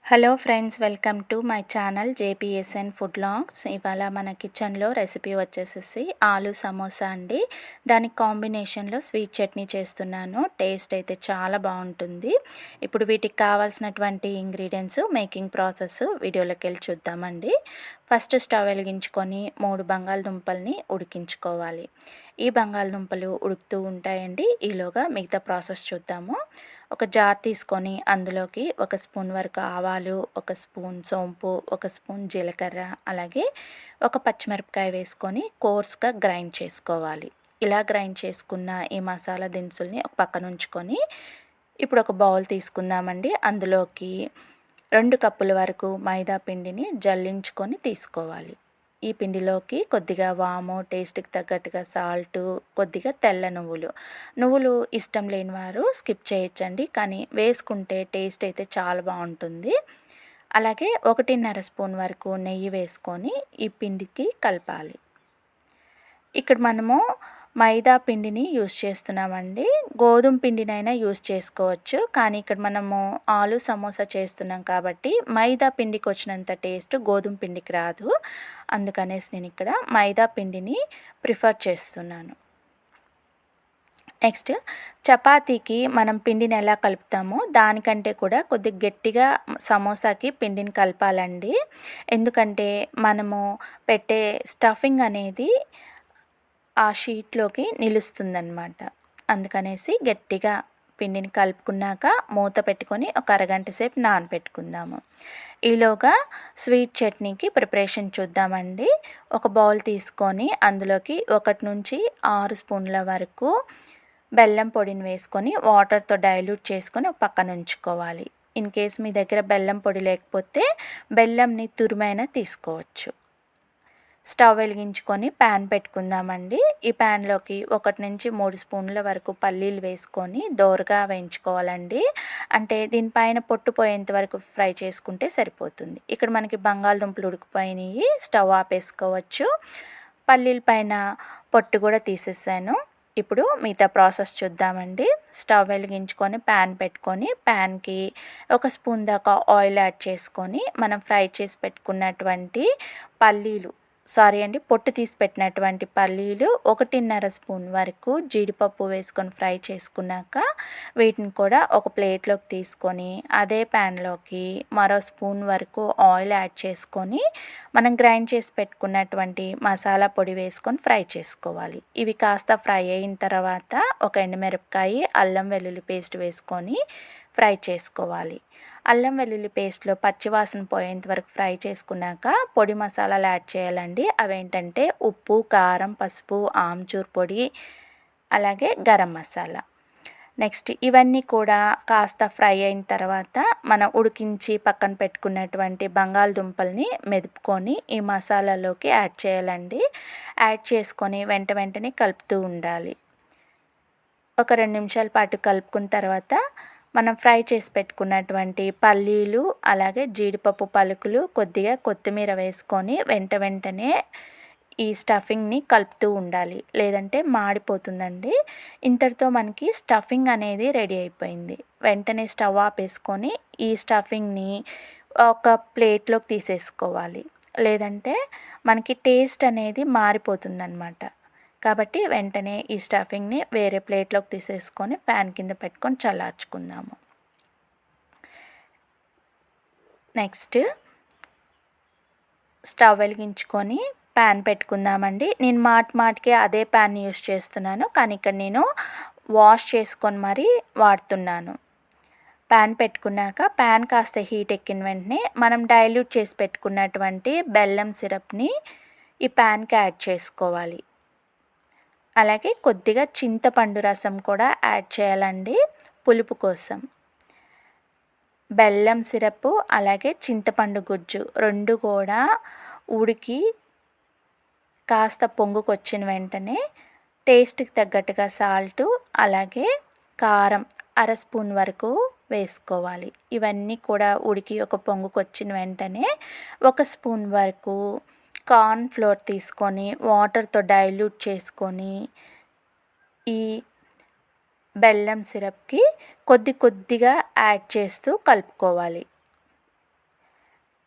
Hello friends, welcome to my channel JPSN food logs. ఇవాళ మన కిచెన్లో రెసిపీ వచ్చేసేసి ఆలు సమోసా అండి. దానికి కాంబినేషన్లో స్వీట్ చట్నీ చేస్తున్నాను. టేస్ట్ అయితే చాలా బాగుంటుంది. ఇప్పుడు వీటికి కావాల్సినటువంటి ఇంగ్రీడియంట్స్, మేకింగ్ ప్రాసెస్ వీడియోలోకి వెళ్ళి చూద్దామండి. ఫస్ట్ స్టవ్ వెలిగించుకొని 3 బంగాళదుంపల్ని ఉడికించుకోవాలి. ఈ బంగాళదుంపలు ఉడుకుతూ ఉంటాయండి. ఈలోగా మిగతా ప్రాసెస్ చూద్దాము. ఒక జార్ తీసుకొని అందులోకి 1 స్పూన్ వరకు ఆవాలు, 1 స్పూన్ సోంపు, 1 స్పూన్ జీలకర్ర, అలాగే ఒక పచ్చిమిరపకాయ వేసుకొని కోర్స్గా గ్రైండ్ చేసుకోవాలి. ఇలా గ్రైండ్ చేసుకున్న ఈ మసాలా దినుసుల్ని ఒక పక్కన ఉంచుకొని ఇప్పుడు ఒక బౌల్ తీసుకుందామండి. అందులోకి 2 కప్పుల వరకు మైదా పిండిని జల్లించుకొని తీసుకోవాలి. ఈ పిండిలోకి కొద్దిగా వాము, టేస్ట్కి తగ్గట్టుగా సాల్టు, కొద్దిగా తెల్ల నువ్వులు ఇష్టం లేని వారు స్కిప్ చేయొచ్చండి, కానీ వేసుకుంటే టేస్ట్ అయితే చాలా బాగుంటుంది. అలాగే 1.5 స్పూన్ వరకు నెయ్యి వేసుకొని ఈ పిండికి కలపాలి. ఇక్కడ మనము మైదా పిండిని యూస్ చేస్తున్నామండి. గోధుమ పిండినైనా యూస్ చేసుకోవచ్చు, కానీ ఇక్కడ మనము ఆలు సమోసా చేస్తున్నాం కాబట్టి మైదా పిండికి వచ్చినంత టేస్ట్ గోధుమ పిండికి రాదు. అందుకనేసి నేను ఇక్కడ మైదా పిండిని ప్రిఫర్ చేస్తున్నాను. నెక్స్ట్, చపాతీకి మనం పిండిని ఎలా కలుపుతామో దానికంటే కూడా కొద్దిగా గట్టిగా సమోసాకి పిండిని కలపాలండి. ఎందుకంటే మనము పెట్టే స్టఫింగ్ అనేది ఆ షీట్లోకి నిలుస్తుందన్నమాట. అందుకనేసి గట్టిగా పిండిని కలుపుకున్నాక మూత పెట్టుకొని ఒక అరగంట సేపు నానబెట్టుకుందాము. ఈలోగా స్వీట్ చట్నీకి ప్రిపరేషన్ చూద్దామండి. ఒక బౌల్ తీసుకొని అందులోకి 1 నుంచి 6 స్పూన్ల వరకు బెల్లం పొడిని వేసుకొని వాటర్తో డైల్యూట్ చేసుకొని పక్కన ఉంచుకోవాలి. ఇన్ కేస్ మీ దగ్గర బెల్లం పొడి లేకపోతే బెల్లంని తురిమైనా తీసుకోవచ్చు. స్టవ్ వెలిగించుకొని ప్యాన్ పెట్టుకుందామండి. ఈ ప్యాన్లోకి 1 నుంచి 3 స్పూన్ల వరకు పల్లీలు వేసుకొని దోరగా వేయించుకోవాలండి. అంటే దీనిపైన పొట్టు పోయేంత వరకు ఫ్రై చేసుకుంటే సరిపోతుంది. ఇక్కడ మనకి బంగాళదుంపలు ఉడికిపోయినాయి, స్టవ్ ఆపేసుకోవచ్చు. పల్లీల పైన పొట్టు కూడా తీసేసాను. ఇప్పుడు మిగతా ప్రాసెస్ చూద్దామండి. స్టవ్ వెలిగించుకొని ప్యాన్ పెట్టుకొని ప్యాన్కి 1 స్పూన్ దాకా ఆయిల్ యాడ్ చేసుకొని మనం ఫ్రై చేసి పెట్టుకున్నటువంటి పొట్టు తీసి పెట్టినటువంటి పల్లీలు, 1.5 స్పూన్ వరకు జీడిపప్పు వేసుకొని ఫ్రై చేసుకున్నాక వీటిని కూడా ఒక ప్లేట్లోకి తీసుకొని అదే ప్యాన్లోకి మరో స్పూన్ వరకు ఆయిల్ యాడ్ చేసుకొని మనం గ్రైండ్ చేసి పెట్టుకున్నటువంటి మసాలా పొడి వేసుకొని ఫ్రై చేసుకోవాలి. ఇవి కాస్త ఫ్రై అయిన తర్వాత ఒక ఎండుమిరపకాయ, అల్లం వెల్లుల్లి పేస్ట్ వేసుకొని ఫ్రై చేసుకోవాలి. అల్లం వెల్లుల్లి పేస్ట్లో పచ్చివాసన పోయేంత వరకు ఫ్రై చేసుకున్నాక పొడి మసాలాలు యాడ్ చేయాలండి. అవేంటంటే ఉప్పు, కారం, పసుపు, ఆమ్చూర్ పొడి, అలాగే గరం మసాలా. నెక్స్ట్ ఇవన్నీ కూడా కాస్త ఫ్రై అయిన తర్వాత మనం ఉడికించి పక్కన పెట్టుకున్నటువంటి బంగాళదుంపల్ని మెదుపుకొని ఈ మసాలాలోకి యాడ్ చేయాలండి. యాడ్ చేసుకొని వెంటనే కలుపుతూ ఉండాలి. ఒక 2 నిమిషాల పాటు కలుపుకున్న తర్వాత మనం ఫ్రై చేసి పెట్టుకున్నటువంటి పల్లీలు, అలాగే జీడిపప్పు పలుకులు, కొద్దిగా కొత్తిమీర వేసుకొని వెంటనే ఈ స్టఫింగ్ని కలుపుతూ ఉండాలి, లేదంటే మాడిపోతుందండి. ఇంతటితో మనకి స్టఫింగ్ అనేది రెడీ అయిపోయింది. వెంటనే స్టవ్ ఆపేసుకొని ఈ స్టఫింగ్ని ఒక ప్లేట్లోకి తీసేసుకోవాలి, లేదంటే మనకి టేస్ట్ అనేది మారిపోతుందన్నమాట. కాబట్టి వెంటనే ఈ స్టఫింగ్ని వేరే ప్లేట్లోకి తీసేసుకొని ప్యాన్ కింద పెట్టుకొని చల్లార్చుకుందాము. నెక్స్ట్, స్టవ్ వెలిగించుకొని ప్యాన్ పెట్టుకుందామండి. నేను మాటికి అదే ప్యాన్ యూస్ చేస్తున్నాను, కానీ ఇక్కడ నేను వాష్ చేసుకొని మరీ వాడుతున్నాను. ప్యాన్ పెట్టుకున్నాక ప్యాన్ కాస్త హీట్ ఎక్కిన వెంటనే మనం డైల్యూట్ చేసి పెట్టుకున్నటువంటి బెల్లం సిరప్ని ఈ ప్యాన్కి యాడ్ చేసుకోవాలి. అలాగే కొద్దిగా చింతపండు రసం కూడా యాడ్ చేయాలండి పులుపు కోసం. బెల్లం సిరప్ అలాగే చింతపండు గుజ్జు 2 కూడా ఉడికి కాస్త పొంగుకొచ్చిన వెంటనే టేస్ట్కి తగ్గట్టుగా సాల్టు, అలాగే కారం 1/2 స్పూన్ వరకు వేసుకోవాలి. ఇవన్నీ కూడా ఉడికి ఒక పొంగుకొచ్చిన వెంటనే 1 స్పూన్ వరకు కార్న్ ఫ్లోర్ తీసుకొని వాటర్తో డైల్యూట్ చేసుకొని ఈ బెల్లం సిరప్కి కొద్దిగా యాడ్ చేస్తూ కలుపుకోవాలి.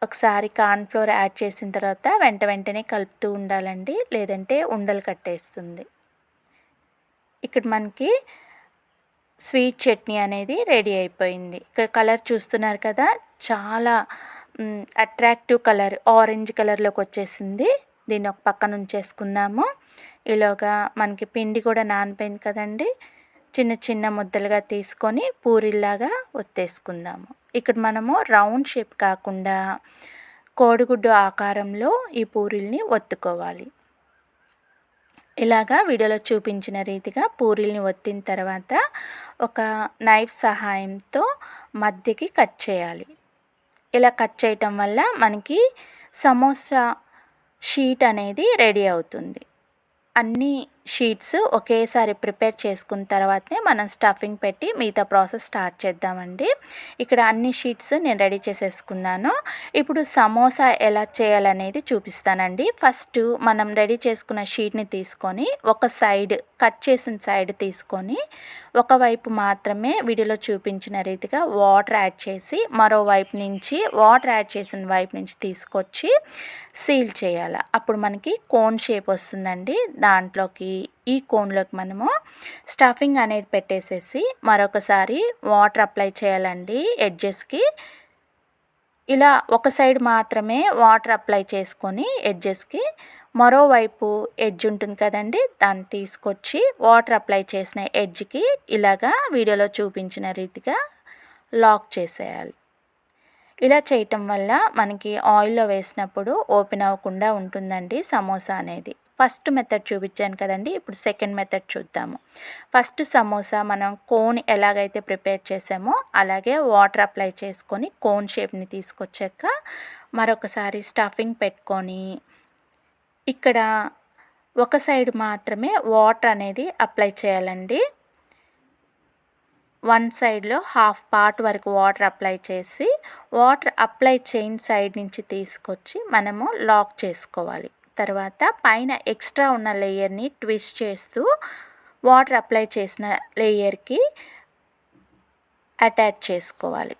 ఒకసారి కార్న్‌ఫ్లోర్ యాడ్ చేసిన తర్వాత వెంటనే కలుపుతూ ఉండాలండి. లేదంటే ఉండలు కట్టేస్తుంది. ఇక్కడ మనకి స్వీట్ చట్నీ అనేది రెడీ అయిపోయింది. ఇక్కడ కలర్ చూస్తున్నారు కదా! చాలా అట్రాక్టివ్ కలర్ ఆరెంజ్ కలర్‌లోకి వచ్చేసింది. దీన్ని ఒక పక్కన ఉంచేసుకుందాము. ఈలోగా మనకి పిండి కూడా నానిపోయింది కదండీ! చిన్న ముద్దలుగా తీసుకొని పూరీల్లాగా ఒత్తేసుకుందాము. ఇక్కడ మనము రౌండ్ షేప్ కాకుండా కోడిగుడ్డు ఆకారంలో ఈ పూరీల్ని ఒత్తుకోవాలి. ఇలాగా వీడియోలో చూపించిన రీతిగా పూరీల్ని ఒత్తిన తర్వాత ఒక నైఫ్ సహాయంతో మధ్యకి కట్ చేయాలి. ఇలా కట్ చేయటం వల్ల మనకి సమోసా షీట్ అనేది రెడీ అవుతుంది. అన్ని షీట్స్ ఒకేసారి ప్రిపేర్ చేసుకున్న తర్వాతనే మనం స్టఫింగ్ పెట్టి మిగతా ప్రాసెస్ స్టార్ట్ చేద్దామండి. ఇక్కడ అన్ని షీట్స్ నేను రెడీ చేసేసుకున్నాను. ఇప్పుడు సమోసా ఎలా చేయాలనేది చూపిస్తానండి. ఫస్ట్ మనం రెడీ చేసుకున్న షీట్ని తీసుకొని ఒక సైడ్ కట్ చేసిన సైడ్ తీసుకొని ఒకవైపు మాత్రమే వీడియోలో చూపించిన రీతిగా వాటర్ యాడ్ చేసి మరోవైపు నుంచి వాటర్ యాడ్ చేసిన వైపు నుంచి తీసుకొచ్చి సీల్ చేయాలి. అప్పుడు మనకి కోన్ షేప్ వస్తుందండి. దాంట్లోకి ఈ కోన్లోకి మనము స్టఫింగ్ అనేది పెట్టేసేసి మరొకసారి వాటర్ అప్లై చేయాలండి ఎడ్జెస్కి. ఇలా ఒక సైడ్ మాత్రమే వాటర్ అప్లై చేసుకొని ఎడ్జెస్కి మరోవైపు ఎడ్జ్ ఉంటుంది కదండి, దాన్ని తీసుకొచ్చి వాటర్ అప్లై చేసిన ఎడ్జ్కి ఇలాగా వీడియోలో చూపించిన రీతిగా లాక్ చేసేయాలి. ఇలా చేయటం వల్ల మనకి ఆయిల్లో వేసినప్పుడు ఓపెన్ అవ్వకుండా ఉంటుందండి సమోసా అనేది. ఫస్ట్ మెథడ్ చూపించాను కదండి, ఇప్పుడు సెకండ్ మెథడ్ చూద్దాము. ఫస్ట్ సమోసా మనం కోన్ ఎలాగైతే ప్రిపేర్ చేసామో అలాగే వాటర్ అప్లై చేసుకొని కోన్ షేప్ని తీసుకొచ్చాక మరొకసారి స్టఫింగ్ పెట్టుకొని ఇక్కడ ఒక సైడ్ మాత్రమే వాటర్ అనేది అప్లై చేయాలండి. వన్ సైడ్లో హాఫ్ పార్ట్ వరకు వాటర్ అప్లై చేసి వాటర్ అప్లై చేయని సైడ్ నుంచి తీసుకొచ్చి మనము లాక్ చేసుకోవాలి. తర్వాత పైన ఎక్స్ట్రా ఉన్న లేయర్ని ట్విస్ట్ చేస్తూ వాటర్ అప్లై చేసిన లేయర్కి అటాచ్ చేసుకోవాలి.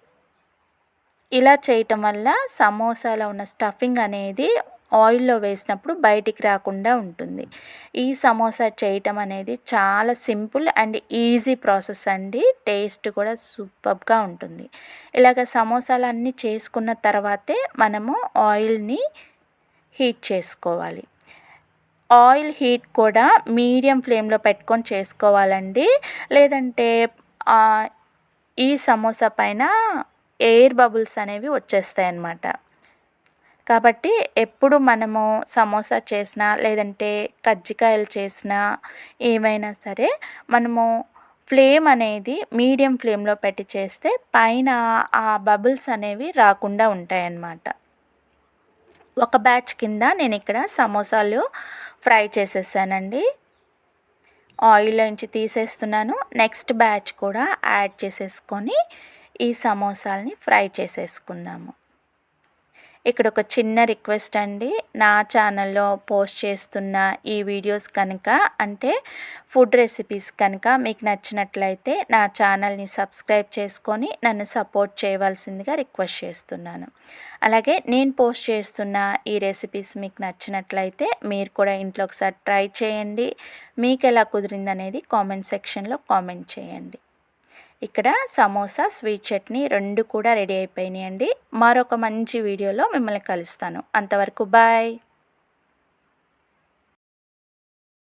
ఇలా చేయటం వల్ల సమోసాలో ఉన్న స్టఫింగ్ అనేది ఆయిల్లో వేసినప్పుడు బయటికి రాకుండా ఉంటుంది. ఈ సమోసా చేయటం అనేది చాలా సింపుల్ అండ్ ఈజీ ప్రాసెస్ అండి. టేస్ట్ కూడా సూపర్గా ఉంటుంది. ఇలాగ సమోసాలు అన్నీ చేసుకున్న తర్వాతే మనము ఆయిల్ని హీట్ చేసుకోవాలి. ఆయిల్ హీట్ కూడా మీడియం ఫ్లేమ్లో పెట్టుకొని చేసుకోవాలండి. లేదంటే ఈ సమోసా పైన ఎయిర్ బబుల్స్ అనేవి వచ్చేస్తాయి అన్నమాట. కాబట్టి ఎప్పుడు మనము సమోసా చేసినా లేదంటే కజ్జికాయలు చేసినా ఏమైనా సరే మనము ఫ్లేమ్ అనేది మీడియం ఫ్లేమ్లో పెట్టి చేస్తే పైన ఆ బబుల్స్ అనేవి రాకుండా ఉంటాయన్నమాట. ఒక బ్యాచ్ కింద నేను ఇక్కడ సమోసాలు ఫ్రై చేసేసానండి. ఆయిల్లో నుంచి తీసేస్తున్నాను. నెక్స్ట్ బ్యాచ్ కూడా యాడ్ చేసేసుకొని ఈ సమోసాలని ఫ్రై చేసేసుకుందాము. ఇక్కడ ఒక చిన్న రిక్వెస్ట్ అండి, నా ఛానల్లో పోస్ట్ చేస్తున్న ఈ వీడియోస్ కనుక అంటే ఫుడ్ రెసిపీస్ కనుక మీకు నచ్చినట్లయితే నా ఛానల్ని సబ్స్క్రైబ్ చేసుకొని నన్ను సపోర్ట్ చేయవలసిందిగా రిక్వెస్ట్ చేస్తున్నాను. అలాగే నేను పోస్ట్ చేస్తున్న ఈ రెసిపీస్ మీకు నచ్చినట్లయితే మీరు కూడా ఇంట్లో ఒకసారి ట్రై చేయండి. మీకు ఎలా కుదిరిందనేది కామెంట్ సెక్షన్లో కామెంట్ చేయండి. ఇక్కడ సమోసా స్వీట్ చట్నీ రెండు కూడా రెడీ అయిపోయినాయండి. మరొక మంచి వీడియోలో మిమ్మల్ని కలుస్తాను. అంతవరకు బాయ్.